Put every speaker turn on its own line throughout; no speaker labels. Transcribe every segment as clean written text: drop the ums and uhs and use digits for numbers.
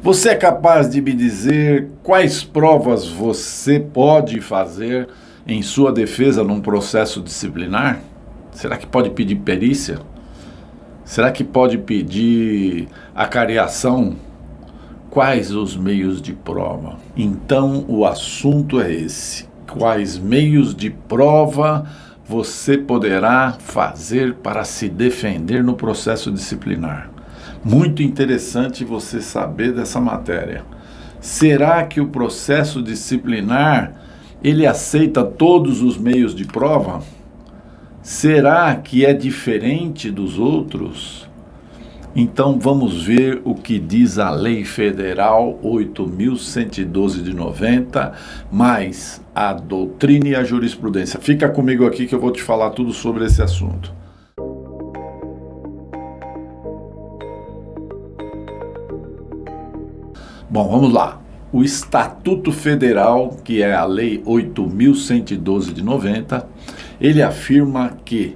Você é capaz de me dizer quais provas você pode fazer em sua defesa num processo disciplinar? Será que pode pedir perícia? Será que pode pedir acariação? Quais os meios de prova? Então o assunto é esse. Quais meios de prova você poderá fazer para se defender no processo disciplinar? Muito interessante você saber dessa matéria. Será que o processo disciplinar, ele aceita todos os meios de prova? Será que é diferente dos outros? Então vamos ver o que diz a Lei Federal 8.112 de 90, mais a doutrina e a jurisprudência. Fica comigo aqui que eu vou te falar tudo sobre esse assunto. Bom, vamos lá. O Estatuto Federal, que é a Lei 8.112 de 90, ele afirma que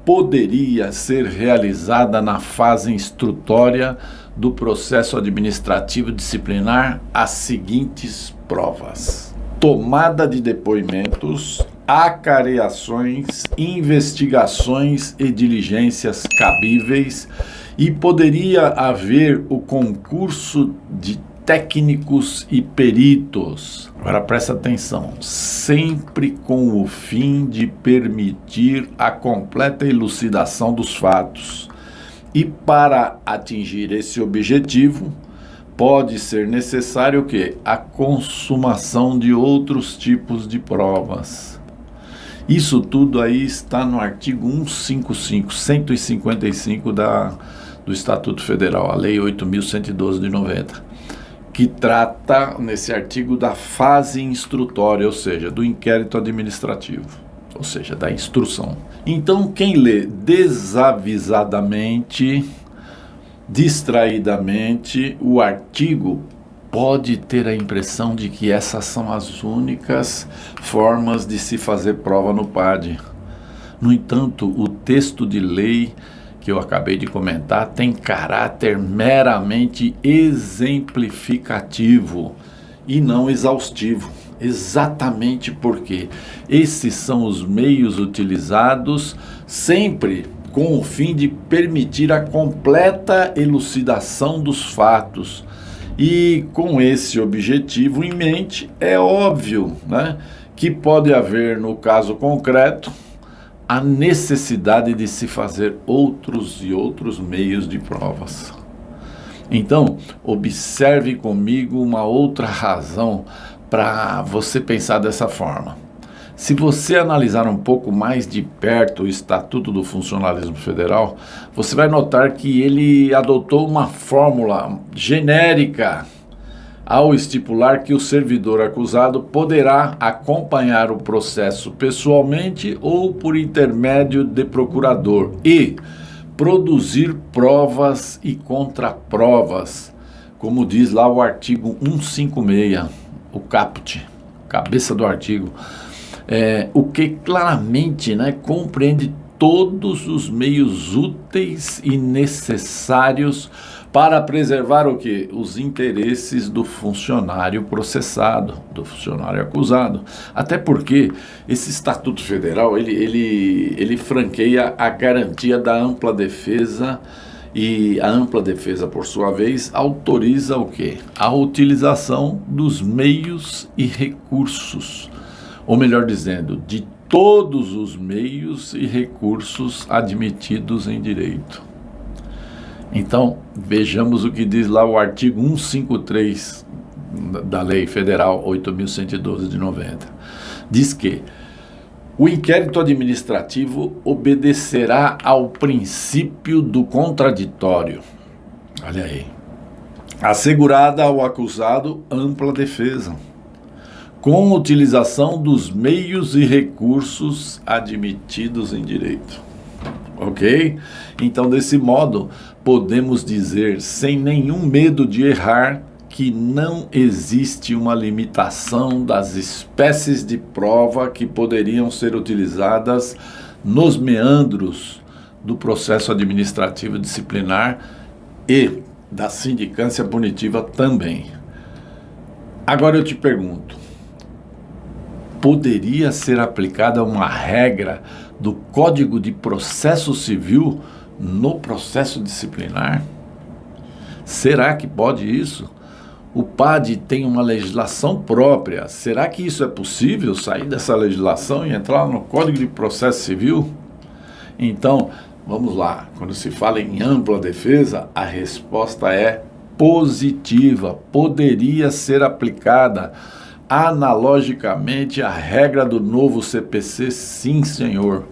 poderia ser realizada na fase instrutória do processo administrativo disciplinar as seguintes provas: tomada de depoimentos, acareações, investigações e diligências cabíveis, e poderia haver o concurso de técnicos e peritos. Agora presta atenção, sempre com o fim de permitir a completa elucidação dos fatos. E para atingir esse objetivo, pode ser necessário que a consumação de outros tipos de provas. Isso tudo aí está no artigo 155 do Estatuto Federal, a Lei 8.112 de 90. Que trata, nesse artigo, da fase instrutória, ou seja, do inquérito administrativo, ou seja, da instrução. Então, quem lê desavisadamente, distraidamente, o artigo pode ter a impressão de que essas são as únicas formas de se fazer prova no PAD. No entanto, o texto de lei que eu acabei de comentar tem caráter meramente exemplificativo e não exaustivo, exatamente porque esses são os meios utilizados sempre com o fim de permitir a completa elucidação dos fatos. E com esse objetivo em mente, é óbvio, né, que pode haver, no caso concreto, a necessidade de se fazer outros e outros meios de provas. Então, observe comigo uma outra razão para você pensar dessa forma. Se você analisar um pouco mais de perto o Estatuto do Funcionalismo Federal, você vai notar que ele adotou uma fórmula genérica ao estipular que o servidor acusado poderá acompanhar o processo pessoalmente ou por intermédio de procurador e produzir provas e contraprovas, como diz lá o artigo 156, o caput, cabeça do artigo, o que claramente, né, compreende todos os meios úteis e necessários para preservar o quê? Os interesses do funcionário processado, do funcionário acusado. Até porque esse Estatuto Federal, ele franqueia a garantia da ampla defesa, e a ampla defesa, por sua vez, autoriza o quê? A utilização dos meios e recursos, ou melhor dizendo, de todos os meios e recursos admitidos em direito. Então, vejamos o que diz lá o artigo 153 da Lei Federal 8.112 de 90. Diz que o inquérito administrativo obedecerá ao princípio do contraditório. Olha aí. Assegurada ao acusado ampla defesa, com utilização dos meios e recursos admitidos em direito. Ok? Então, desse modo, podemos dizer, sem nenhum medo de errar, que não existe uma limitação das espécies de prova que poderiam ser utilizadas nos meandros do processo administrativo disciplinar e da sindicância punitiva também. Agora eu te pergunto, poderia ser aplicada uma regra do Código de Processo Civil no processo disciplinar? Será que pode isso? O PAD tem uma legislação própria. Será que isso é possível, sair dessa legislação e entrar no Código de Processo Civil? Então, vamos lá. Quando se fala em ampla defesa, a resposta é positiva. Poderia ser aplicada analogicamente à regra do novo CPC, sim, senhor.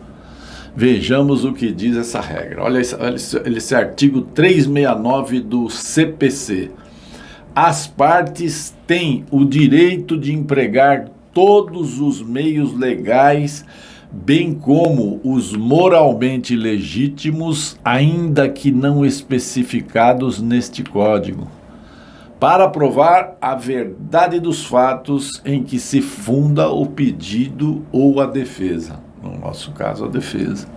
Vejamos o que diz essa regra. Olha esse artigo 369 do CPC. As partes têm o direito de empregar todos os meios legais, bem como os moralmente legítimos, ainda que não especificados neste Código, para provar a verdade dos fatos em que se funda o pedido ou a defesa, no nosso caso a defesa,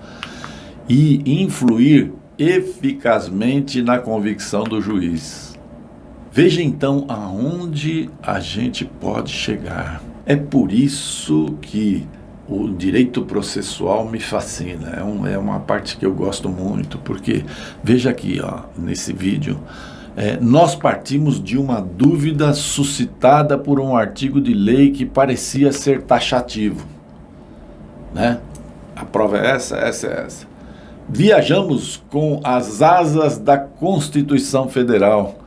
e influir eficazmente na convicção do juiz. Veja então aonde a gente pode chegar. É por isso que o direito processual me fascina, é uma parte que eu gosto muito, porque veja aqui, ó, nesse vídeo, nós partimos de uma dúvida suscitada por um artigo de lei que parecia ser taxativo, né? A prova é essa. Viajamos com as asas da Constituição Federal,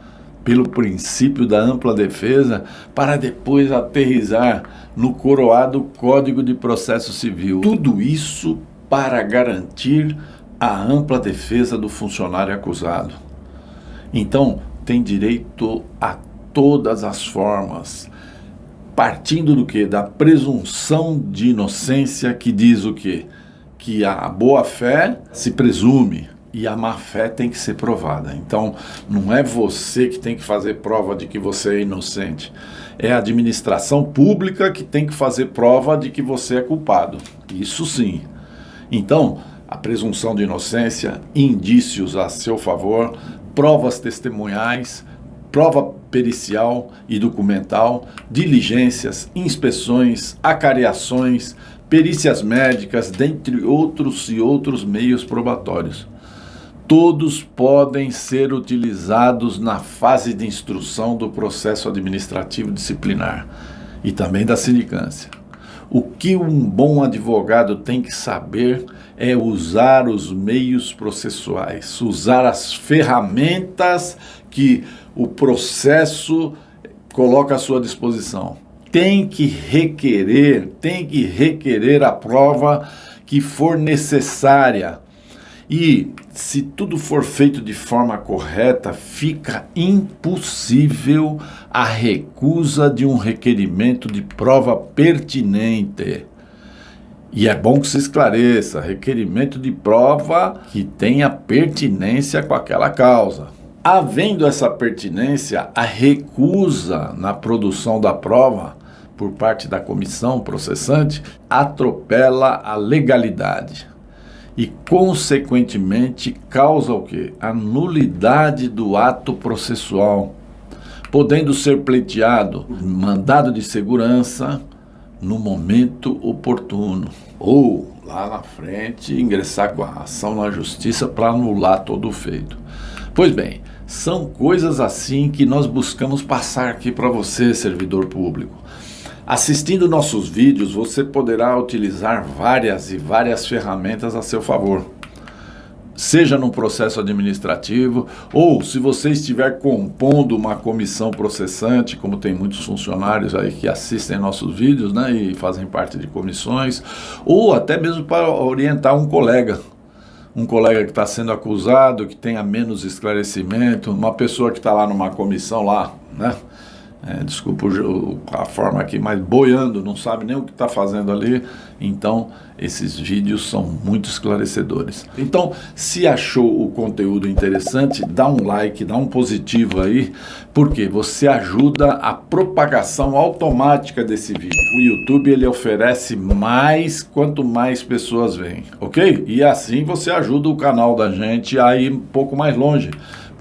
pelo princípio da ampla defesa, para depois aterrissar no coroado Código de Processo Civil. Tudo isso para garantir a ampla defesa do funcionário acusado. Então, tem direito a todas as formas, partindo do quê? Da presunção de inocência, que diz o quê? Que a boa-fé se presume e a má-fé tem que ser provada. Então, não é você que tem que fazer prova de que você é inocente. É a administração pública que tem que fazer prova de que você é culpado. Isso sim. Então, a presunção de inocência, indícios a seu favor, provas testemunhais, prova pericial e documental, diligências, inspeções, acariações, perícias médicas, dentre outros e outros meios probatórios. Todos podem ser utilizados na fase de instrução do processo administrativo disciplinar e também da sindicância. O que um bom advogado tem que saber é usar os meios processuais, usar as ferramentas que o processo coloca à sua disposição. Tem que requerer a prova que for necessária. E se tudo for feito de forma correta, fica impossível a recusa de um requerimento de prova pertinente. E é bom que se esclareça, requerimento de prova que tenha pertinência com aquela causa. Havendo essa pertinência, a recusa na produção da prova por parte da comissão processante atropela a legalidade. E, consequentemente, causa o quê? A nulidade do ato processual, podendo ser pleiteado mandado de segurança no momento oportuno, ou lá na frente ingressar com a ação na justiça para anular todo o feito. Pois bem, são coisas assim que nós buscamos passar aqui para você, servidor público. Assistindo nossos vídeos, você poderá utilizar várias ferramentas a seu favor. Seja num processo administrativo, ou se você estiver compondo uma comissão processante, como tem muitos funcionários aí que assistem nossos vídeos, né, e fazem parte de comissões, ou até mesmo para orientar um colega que está sendo acusado, que tenha menos esclarecimento, uma pessoa que está lá numa comissão lá, né? Desculpa a forma aqui, mas boiando, não sabe nem o que está fazendo ali. Então, esses vídeos são muito esclarecedores. Então, se achou o conteúdo interessante, dá um like, dá um positivo aí, porque você ajuda a propagação automática desse vídeo. O YouTube, ele oferece mais quanto mais pessoas veem, ok? E assim você ajuda o canal da gente a ir um pouco mais longe.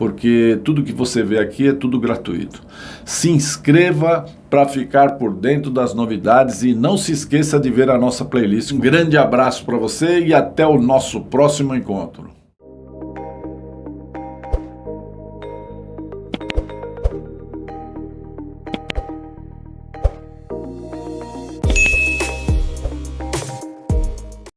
porque tudo que você vê aqui é tudo gratuito. Se inscreva para ficar por dentro das novidades e não se esqueça de ver a nossa playlist. Um grande abraço para você e até o nosso próximo encontro.